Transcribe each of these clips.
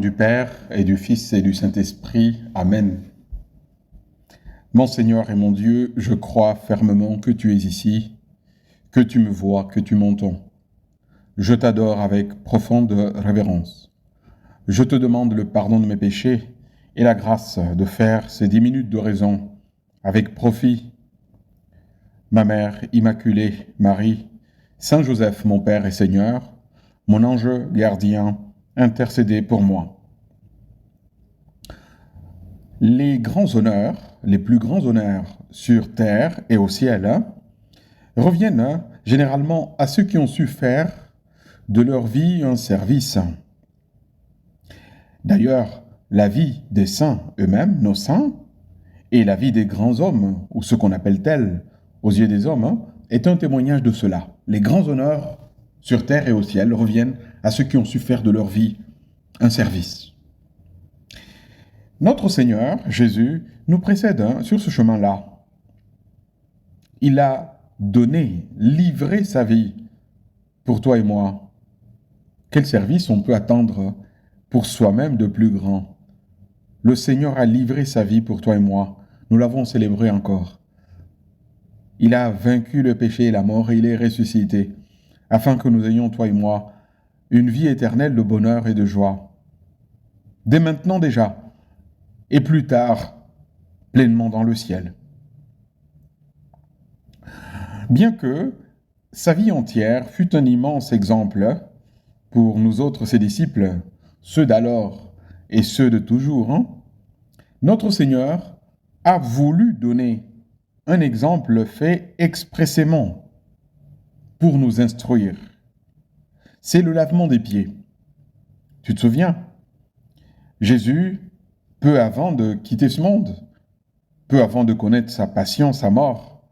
du Père et du Fils et du Saint-Esprit. Amen. Mon Seigneur et mon Dieu, je crois fermement que tu es ici, que tu me vois, que tu m'entends. Je t'adore avec profonde révérence. Je te demande le pardon de mes péchés et la grâce de faire ces 10 minutes de raison avec profit. Ma Mère Immaculée Marie, Saint Joseph, mon Père et Seigneur, mon ange gardien, intercédez pour moi. Les grands honneurs, les plus grands honneurs sur terre et au ciel, reviennent généralement à ceux qui ont su faire de leur vie un service. D'ailleurs, la vie des saints eux-mêmes, nos saints, et la vie des grands hommes, ou ce qu'on appelle tels aux yeux des hommes, est un témoignage de cela. Les grands honneurs sur terre et au ciel reviennent à ceux qui ont su faire de leur vie un service. Notre Seigneur, Jésus, nous précède sur ce chemin-là. Il a donné, livré sa vie pour toi et moi. Quel service on peut attendre pour soi-même de plus grand? Le Seigneur a livré sa vie pour toi et moi. Nous l'avons célébré encore. Il a vaincu le péché et la mort et il est ressuscité, afin que nous ayons, toi et moi, une vie éternelle de bonheur et de joie. Dès maintenant déjà, et plus tard, pleinement dans le ciel. Bien que sa vie entière fut un immense exemple pour nous autres, ses disciples, ceux d'alors et ceux de toujours, notre Seigneur a voulu donner un exemple fait expressément pour nous instruire. C'est le lavement des pieds. Tu te souviens? Jésus, peu avant de quitter ce monde, peu avant de connaître sa passion, sa mort,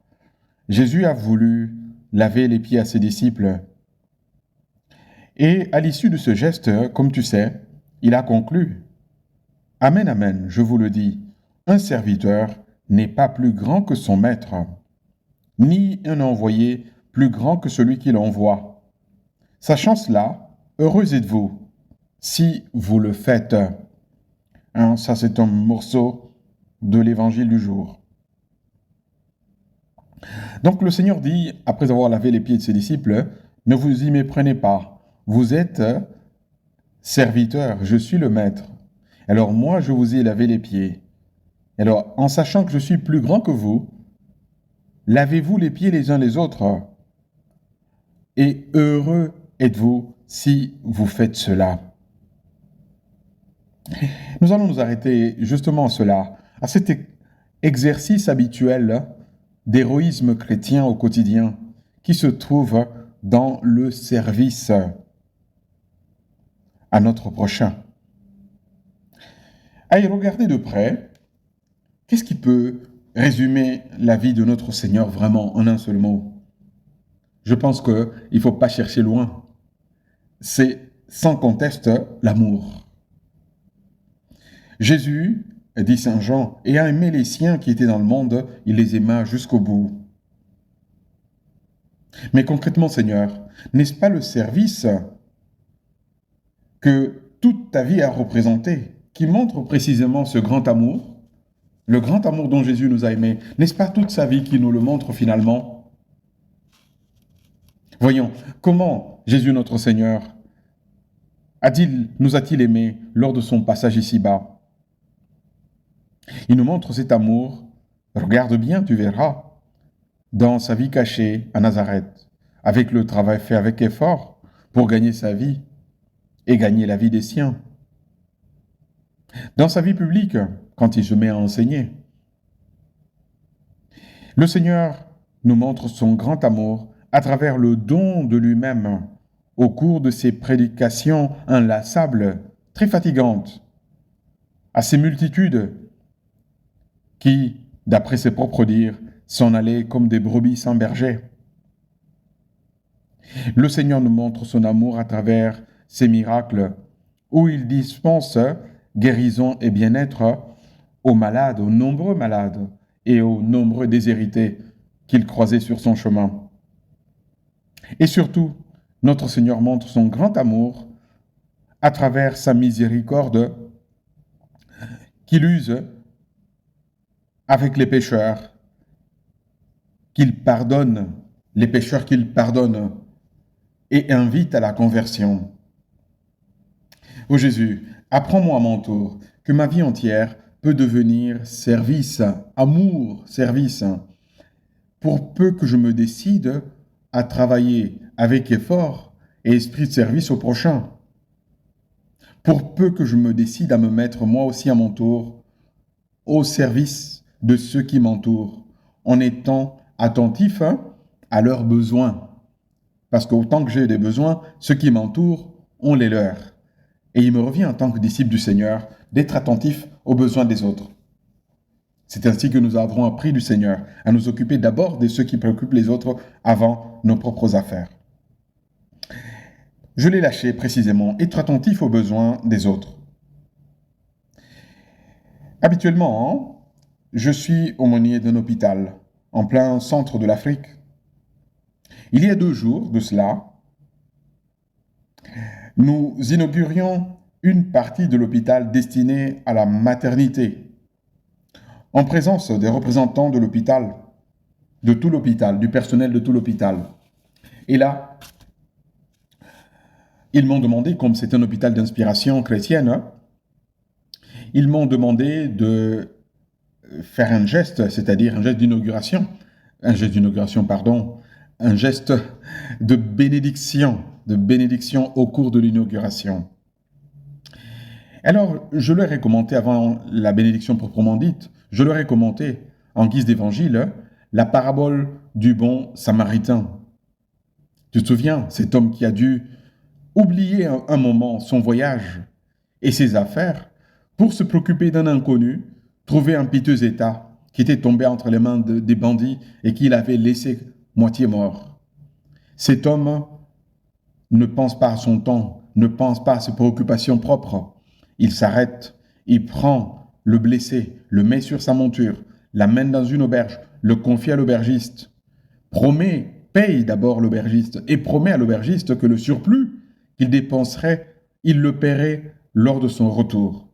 Jésus a voulu laver les pieds à ses disciples. Et à l'issue de ce geste, comme tu sais, il a conclu: Amen, amen, je vous le dis, un serviteur n'est pas plus grand que son maître, ni un envoyé plus grand que celui qui l'envoie. Sachant cela, heureux êtes-vous si vous le faites. Ça, c'est un morceau de l'évangile du jour. Donc le Seigneur dit, après avoir lavé les pieds de ses disciples, ne vous y méprenez pas. Vous êtes serviteurs, je suis le maître. Alors moi, je vous ai lavé les pieds. Alors, en sachant que je suis plus grand que vous, lavez-vous les pieds les uns les autres. Et heureux êtes-vous si vous faites cela. Nous allons nous arrêter justement à cela, à cet exercice habituel d'héroïsme chrétien au quotidien qui se trouve dans le service à notre prochain. À y regarder de près, qu'est-ce qui peut résumer la vie de notre Seigneur vraiment en un seul mot? Je pense qu'il ne faut pas chercher loin. C'est sans conteste l'amour. Jésus, dit Saint Jean, ayant aimé les siens qui étaient dans le monde, il les aima jusqu'au bout. Mais concrètement, Seigneur, n'est-ce pas le service que toute ta vie a représenté, qui montre précisément ce grand amour, le grand amour dont Jésus nous a aimés? N'est-ce pas toute sa vie qui nous le montre finalement? Voyons, comment Jésus notre Seigneur nous a-t-il aimés lors de son passage ici-bas? Il nous montre cet amour, regarde bien, tu verras, dans sa vie cachée à Nazareth, avec le travail fait avec effort pour gagner sa vie et gagner la vie des siens. Dans sa vie publique, quand il se met à enseigner. Le Seigneur nous montre son grand amour à travers le don de lui-même au cours de ses prédications inlassables, très fatigantes, à ces multitudes qui, d'après ses propres dires, s'en allaient comme des brebis sans berger. Le Seigneur nous montre son amour à travers ses miracles, où il dispense guérison et bien-être aux malades, aux nombreux malades et aux nombreux déshérités qu'il croisait sur son chemin. Et surtout, notre Seigneur montre son grand amour à travers sa miséricorde qu'il use avec les pécheurs, qu'il pardonne les pécheurs qu'il pardonne et invite à la conversion. Ô Jésus, apprends-moi à mon tour que ma vie entière peut devenir service, amour, service, pour peu que je me décide à travailler avec effort et esprit de service au prochain, pour peu que je me décide à me mettre moi aussi à mon tour au service de ceux qui m'entourent, en étant attentif à leurs besoins. Parce qu'autant que j'ai des besoins, ceux qui m'entourent ont les leurs. Et il me revient en tant que disciple du Seigneur d'être attentif aux besoins des autres. C'est ainsi que nous avons appris du Seigneur à nous occuper d'abord de ceux qui préoccupent les autres avant nos propres affaires. Je l'ai lâché précisément, être attentif aux besoins des autres. Habituellement, je suis aumônier d'un hôpital en plein centre de l'Afrique. Il y a 2 jours de cela, nous inaugurions une partie de l'hôpital destinée à la maternité, en présence des représentants de l'hôpital, de tout l'hôpital, du personnel de tout l'hôpital. Et là, ils m'ont demandé, comme c'est un hôpital d'inspiration chrétienne, ils m'ont demandé de faire un geste, c'est-à-dire un geste d'inauguration, un geste de bénédiction au cours de l'inauguration. Alors, je leur ai commenté, avant la bénédiction proprement dite, je leur ai commenté, en guise d'évangile, la parabole du bon samaritain. Tu te souviens, cet homme qui a dû oublier un moment son voyage et ses affaires pour se préoccuper d'un inconnu, trouvé en piteux état, qui était tombé entre les mains des bandits et qu'il avait laissé moitié mort. Cet homme ne pense pas à son temps, ne pense pas à ses préoccupations propres. Il s'arrête, il prend le blessé, le met sur sa monture, l'amène dans une auberge, le confie à l'aubergiste, paye d'abord l'aubergiste et promet à l'aubergiste que le surplus qu'il dépenserait, il le paierait lors de son retour.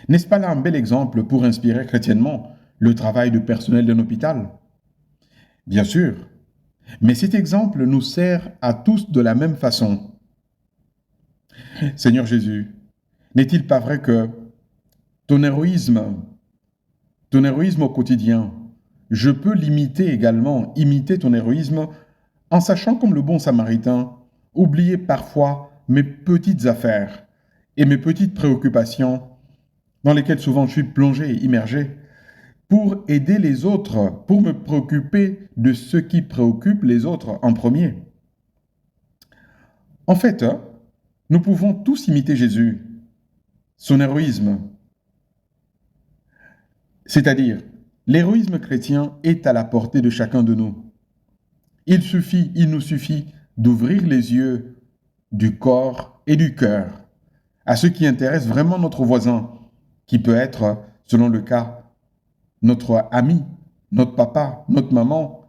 N'est-ce pas là un bel exemple pour inspirer chrétiennement le travail du personnel d'un hôpital? Bien sûr, mais cet exemple nous sert à tous de la même façon. Seigneur Jésus, n'est-il pas vrai que ton héroïsme au quotidien, je peux imiter ton héroïsme en sachant comme le bon samaritain, oublier parfois mes petites affaires et mes petites préoccupations dans lesquelles souvent je suis plongé, immergé, pour aider les autres, pour me préoccuper de ce qui préoccupe les autres en premier. En fait, nous pouvons tous imiter Jésus, son héroïsme. C'est-à-dire, l'héroïsme chrétien est à la portée de chacun de nous. Il nous suffit d'ouvrir les yeux du corps et du cœur à ce qui intéresse vraiment notre voisin, qui peut être, selon le cas, notre ami, notre papa, notre maman,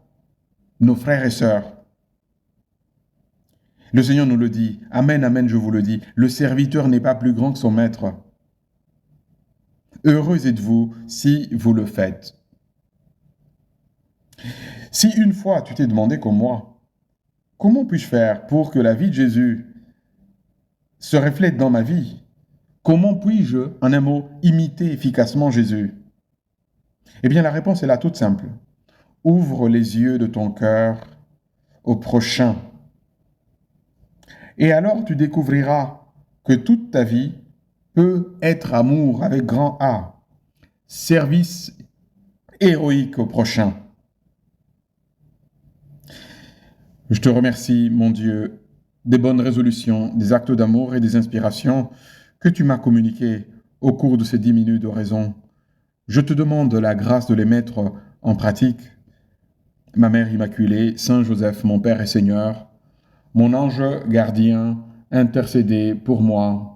nos frères et sœurs. Le Seigneur nous le dit, Amen, Amen, je vous le dis, le serviteur n'est pas plus grand que son maître. Heureux êtes-vous si vous le faites. Si une fois tu t'es demandé comme moi, comment puis-je faire pour que la vie de Jésus se reflète dans ma vie? Comment puis-je, en un mot, imiter efficacement Jésus? Eh bien, la réponse est là toute simple. Ouvre les yeux de ton cœur au prochain. Et alors tu découvriras que toute ta vie peut être amour avec grand A, service héroïque au prochain. Je te remercie, mon Dieu, des bonnes résolutions, des actes d'amour et des inspirations que tu m'as communiquées au cours de ces 10 minutes d'oraison. Je te demande la grâce de les mettre en pratique. Ma Mère Immaculée, Saint Joseph, mon Père et Seigneur, mon ange gardien, intercédez pour moi.